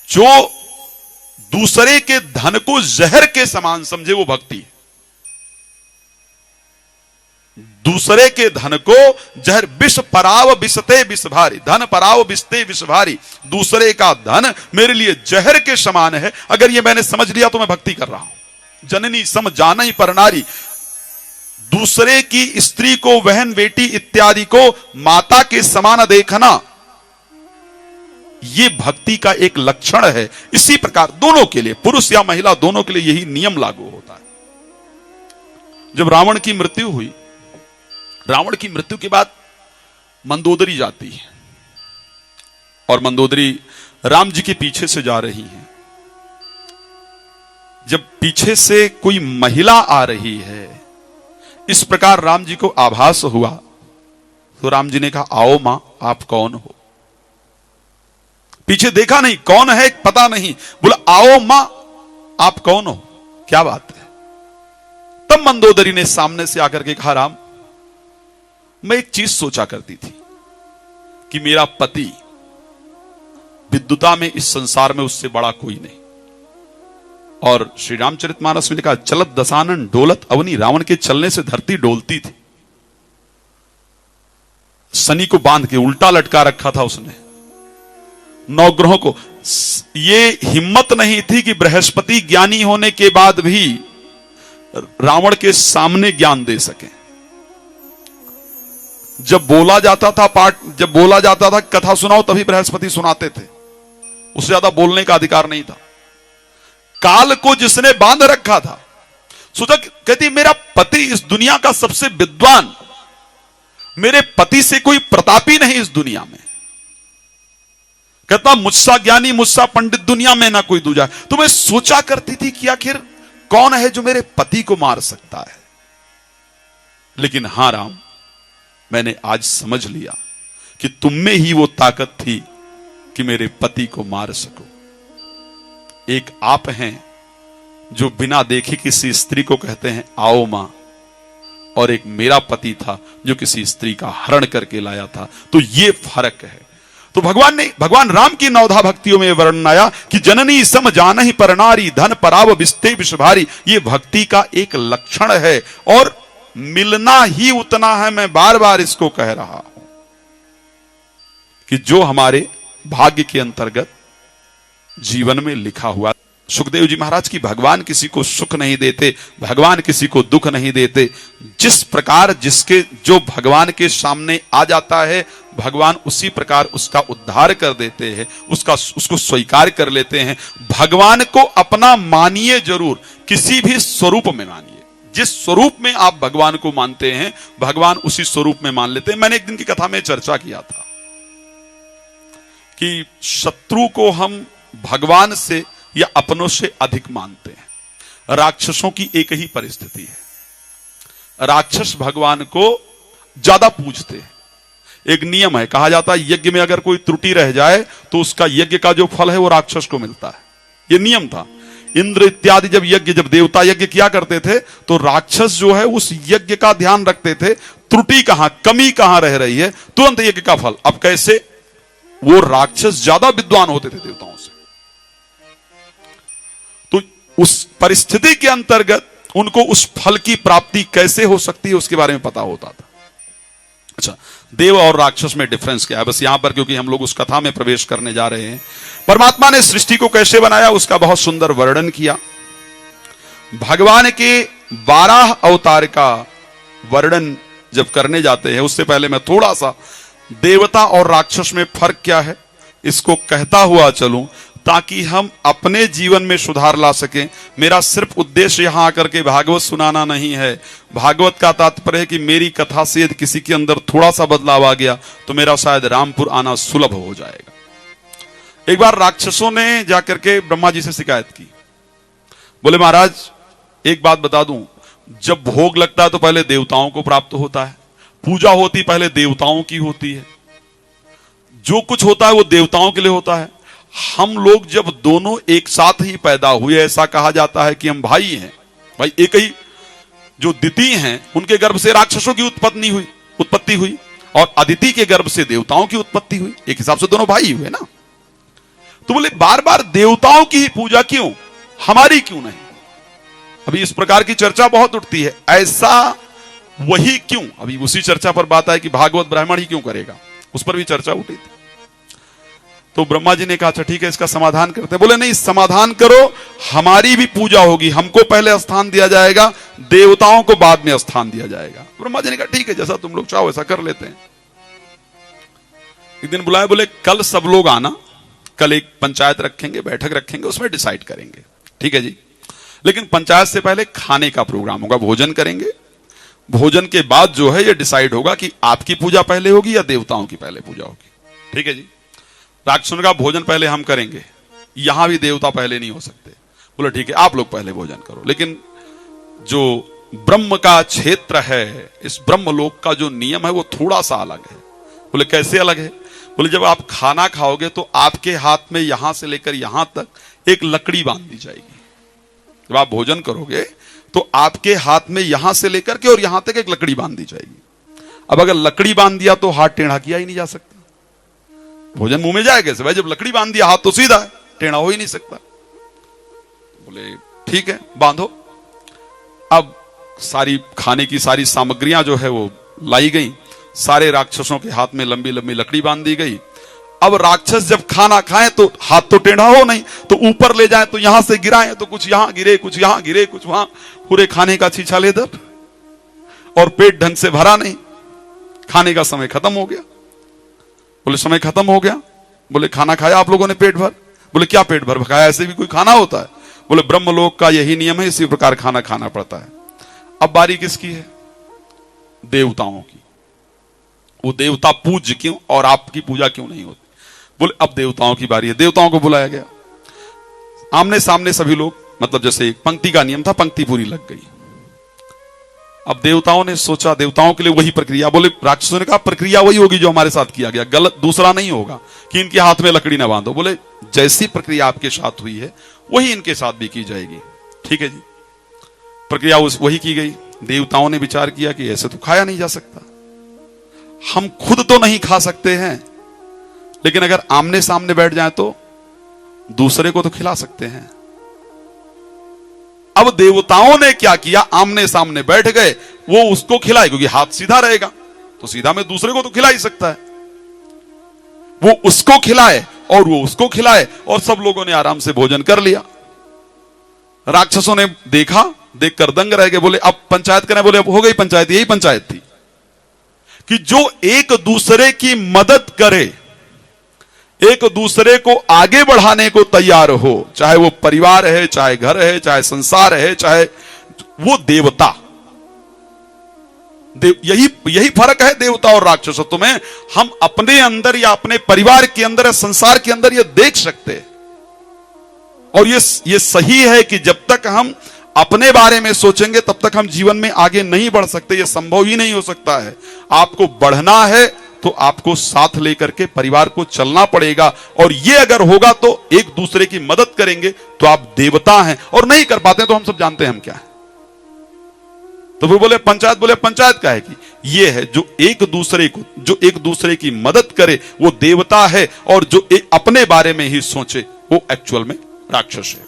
जो दूसरे के धन को जहर के समान समझे वो भक्ति है। दूसरे के धन को जहर, विष पराव विषते विष भारी, धन पराव विषते विष भारी। दूसरे का धन मेरे लिए जहर के समान है। अगर ये मैंने समझ लिया तो मैं भक्ति कर रहा हूं। जननी सम जानई परनारी, दूसरे की स्त्री को, बहन बेटी इत्यादि को माता के समान देखना, यह भक्ति का एक लक्षण है। इसी प्रकार दोनों के लिए, पुरुष या महिला दोनों के लिए यही नियम लागू होता है। जब रावण की मृत्यु हुई, रावण की मृत्यु के बाद मंदोदरी जाती है और मंदोदरी राम जी के पीछे से जा रही है। जब पीछे से कोई महिला आ रही है, इस प्रकार राम जी को आभास हुआ तो राम जी ने कहा, आओ मां, आप कौन हो? पीछे देखा नहीं, कौन है पता नहीं, बोला आओ मां, आप कौन हो, क्या बात है? तब मंदोदरी ने सामने से आकर के कहा, राम, मैं एक चीज सोचा करती थी कि मेरा पति विद्युता में, इस संसार में उससे बड़ा कोई नहीं। और श्री रामचरितमानस में कहा, चलत दसानन डोलत अवनी, रावण के चलने से धरती डोलती थी। शनि को बांध के उल्टा लटका रखा था उसने, नवग्रहों को। ये हिम्मत नहीं थी कि बृहस्पति ज्ञानी होने के बाद भी रावण के सामने ज्ञान दे सके। जब बोला जाता था जब बोला जाता था कथा सुनाओ, तभी बृहस्पति सुनाते थे, उससे ज्यादा बोलने का अधिकार नहीं था। काल को जिसने बांध रखा था, सोचा, कहती मेरा पति इस दुनिया का सबसे विद्वान, मेरे पति से कोई प्रतापी नहीं इस दुनिया में। कहता मुझसा ज्ञानी, मुझसा पंडित दुनिया में ना कोई दूजा। तो मैं सोचा करती थी कि आखिर कौन है जो मेरे पति को मार सकता है। लेकिन हां राम, मैंने आज समझ लिया कि तुम में ही वो ताकत थी कि मेरे पति को मार सको। एक आप हैं जो बिना देखे किसी स्त्री को कहते हैं आओ मां, और एक मेरा पति था जो किसी स्त्री का हरण करके लाया था। तो ये फर्क है। तो भगवान राम की नवधा भक्तियों में वर्णन आया कि जननी सम जानहि परनारी, धन पराव विषते विष भारी। ये भक्ति का एक लक्षण है और मिलना ही उतना है। मैं बार बार इसको कह रहा हूं कि जो हमारे भाग्य के अंतर्गत जीवन में लिखा हुआ। सुखदेव जी महाराज की भगवान किसी को सुख नहीं देते, भगवान किसी को दुख नहीं देते। जिस प्रकार जिसके जो भगवान के सामने आ जाता है, भगवान उसी प्रकार उसका उद्धार कर देते हैं, उसको स्वीकार कर लेते हैं। भगवान को अपना मानिए जरूर, किसी भी स्वरूप में मानिए। जिस स्वरूप में आप भगवान को मानते हैं, भगवान उसी स्वरूप में मान लेते हैं। मैंने एक दिन की कथा में चर्चा किया था कि शत्रु को हम भगवान से या अपनों से अधिक मानते हैं। राक्षसों की एक ही परिस्थिति है, राक्षस भगवान को ज्यादा पूजते हैं। एक नियम है, कहा जाता है यज्ञ में अगर कोई त्रुटि रह जाए तो उसका यज्ञ का जो फल है वो राक्षस को मिलता है। ये नियम था। इंद्र इत्यादि जब देवता यज्ञ किया करते थे तो राक्षस जो है उस यज्ञ का ध्यान रखते थे, त्रुटि कहां, कमी कहां रह रही है, तुरंत यज्ञ का फल। अब कैसे? वो राक्षस ज्यादा विद्वान होते थे देवताओं से, तो उस परिस्थिति के अंतर्गत उनको उस फल की प्राप्ति कैसे हो सकती है उसके बारे में पता होता था। अच्छा, देव और राक्षस में डिफरेंस क्या है? बस यहां पर क्योंकि हम लोग उस कथा में प्रवेश करने जा रहे हैं। परमात्मा ने सृष्टि को कैसे बनाया उसका बहुत सुंदर वर्णन किया। भगवान के 12 अवतार का वर्णन जब करने जाते हैं, उससे पहले मैं थोड़ा सा देवता और राक्षस में फर्क क्या है इसको कहता हुआ चलूं, ताकि हम अपने जीवन में सुधार ला सकें। मेरा सिर्फ उद्देश्य यहां आकर के भागवत सुनाना नहीं है। भागवत का तात्पर्य है कि मेरी कथा से यदि किसी के अंदर थोड़ा सा बदलाव आ गया तो मेरा शायद रामपुर आना सुलभ हो जाएगा। एक बार राक्षसों ने जाकर के ब्रह्मा जी से शिकायत की, बोले महाराज एक बात बता दूं, जब भोग लगता है तो पहले देवताओं को प्राप्त होता है, पूजा होती पहले देवताओं की होती है, जो कुछ होता है वो देवताओं के लिए होता है। हम लोग जब दोनों एक साथ ही पैदा हुए, ऐसा कहा जाता है कि हम भाई हैं, भाई एक ही जो दिति हैं उनके गर्भ से राक्षसों की उत्पत्ति हुई और अदिति के गर्भ से देवताओं की उत्पत्ति हुई। एक हिसाब से दोनों भाई हुए ना। तो बोले बार बार देवताओं की ही पूजा क्यों, हमारी क्यों नहीं? अभी इस प्रकार की चर्चा बहुत उठती है, ऐसा वही क्यों? अभी उसी चर्चा पर बात है कि भागवत ब्राह्मण ही क्यों करेगा, उस पर भी चर्चा उठी थी। तो ब्रह्मा जी ने कहा अच्छा ठीक है, इसका समाधान करते हैं। बोले नहीं, समाधान करो, हमारी भी पूजा होगी, हमको पहले स्थान दिया जाएगा, देवताओं को बाद में स्थान दिया जाएगा। ब्रह्मा जी ने कहा ठीक है, जैसा तुम लोग चाहो ऐसा कर लेते हैं। एक दिन बुलाए, बोले कल सब लोग आना, कल एक पंचायत रखेंगे, बैठक रखेंगे, उसमें डिसाइड करेंगे। ठीक है जी, लेकिन पंचायत से पहले खाने का प्रोग्राम होगा, भोजन करेंगे। भोजन के बाद जो है ये डिसाइड होगा कि आपकी पूजा पहले होगी या देवताओं की पहले पूजा होगी। ठीक है जी। राक्षसों का भोजन पहले हम करेंगे, यहां भी देवता पहले नहीं हो सकते। बोले ठीक है, आप लोग पहले भोजन करो, लेकिन जो ब्रह्म का क्षेत्र है, इस ब्रह्म लोक का जो नियम है वो थोड़ा सा अलग है। बोले कैसे अलग है? बोले जब आप खाना खाओगे तो आपके हाथ में यहां से लेकर यहां तक एक लकड़ी बांध दी जाएगी। जब आप भोजन करोगे तो आपके हाथ में यहां से लेकर के और यहां तक एक लकड़ी बांध दी जाएगी। अब अगर लकड़ी बांध दिया तो हाथ टेढ़ा किया ही नहीं जा सकता, भोजन मुंह में जाए कैसे भाई? जब लकड़ी बांध दिया हाथ तो सीधा है, टेढ़ा हो ही नहीं सकता। बोले ठीक है, बांधो। अब सारी खाने की सारी सामग्रियां जो है वो लाई गई, सारे राक्षसों के हाथ में लंबी लंबी लकड़ी बांध दी गई। अब राक्षस जब खाना खाएं तो हाथ तो टेढ़ा हो नहीं, तो ऊपर ले जाए तो यहां से गिराएं तो कुछ यहां गिरे, कुछ यहां गिरे, कुछ वहां, पूरे खाने का छीछा लेदर, और पेट ढंग से भरा नहीं। खाने का समय खत्म हो गया। बोले समय खत्म हो गया? बोले खाना खाया आप लोगों ने पेट भर? बोले क्या पेट भर खाया, ऐसे भी कोई खाना होता है? बोले ब्रह्मलोक का यही नियम है, इसी प्रकार खाना खाना पड़ता है। अब बारी किसकी है? देवताओं की। वो देवता पूज्य क्यों और आपकी पूजा क्यों नहीं होती? बोले अब देवताओं की बारी है। देवताओं को बुलाया गया, आमने सामने सभी लोग, मतलब जैसे एक पंक्ति का नियम था, पंक्ति पूरी लग गई। अब देवताओं ने सोचा, देवताओं के लिए वही प्रक्रिया। बोले राक्षसों ने कहा प्रक्रिया वही होगी जो हमारे साथ किया गया, गलत दूसरा नहीं होगा कि इनके हाथ में लकड़ी ना बांधो। बोले जैसी प्रक्रिया आपके साथ हुई है वही इनके साथ भी की जाएगी। ठीक है जी, प्रक्रिया वही की गई। देवताओं ने विचार किया कि ऐसे तो खाया नहीं जा सकता, हम खुद तो नहीं खा सकते हैं, लेकिन अगर आमने सामने बैठ जाए तो दूसरे को तो खिला सकते हैं। अब देवताओं ने क्या किया, आमने सामने बैठ गए, वो उसको खिलाए, क्योंकि हाथ सीधा रहेगा तो सीधा में दूसरे को तो खिला ही सकता है। वो उसको खिलाए और वो उसको खिलाए, और सब लोगों ने आराम से भोजन कर लिया। राक्षसों ने देखा, देखकर दंग रह गए। बोले अब पंचायत करें? बोले अब हो गई पंचायत। यही पंचायत थी कि जो एक दूसरे की मदद करे, एक दूसरे को आगे बढ़ाने को तैयार हो, चाहे वो परिवार है, चाहे घर है, चाहे संसार है, चाहे वो देवता। यही फर्क है देवता और राक्षसत्व में। हम अपने अंदर या अपने परिवार के अंदर या संसार के अंदर ये देख सकते हैं, और ये सही है कि जब तक हम अपने बारे में सोचेंगे तब तक हम जीवन में आगे नहीं बढ़ सकते। यह संभव ही नहीं हो सकता है। आपको बढ़ना है तो आपको साथ लेकर के परिवार को चलना पड़ेगा, और ये अगर होगा तो एक दूसरे की मदद करेंगे तो आप देवता हैं, और नहीं कर पाते तो हम सब जानते हैं हम क्या है। तो वो बोले पंचायत। बोले पंचायत का है कि ये है जो एक दूसरे की मदद करे वो देवता है, और जो अपने बारे में ही सोचे वो एक्चुअल में राक्षस है।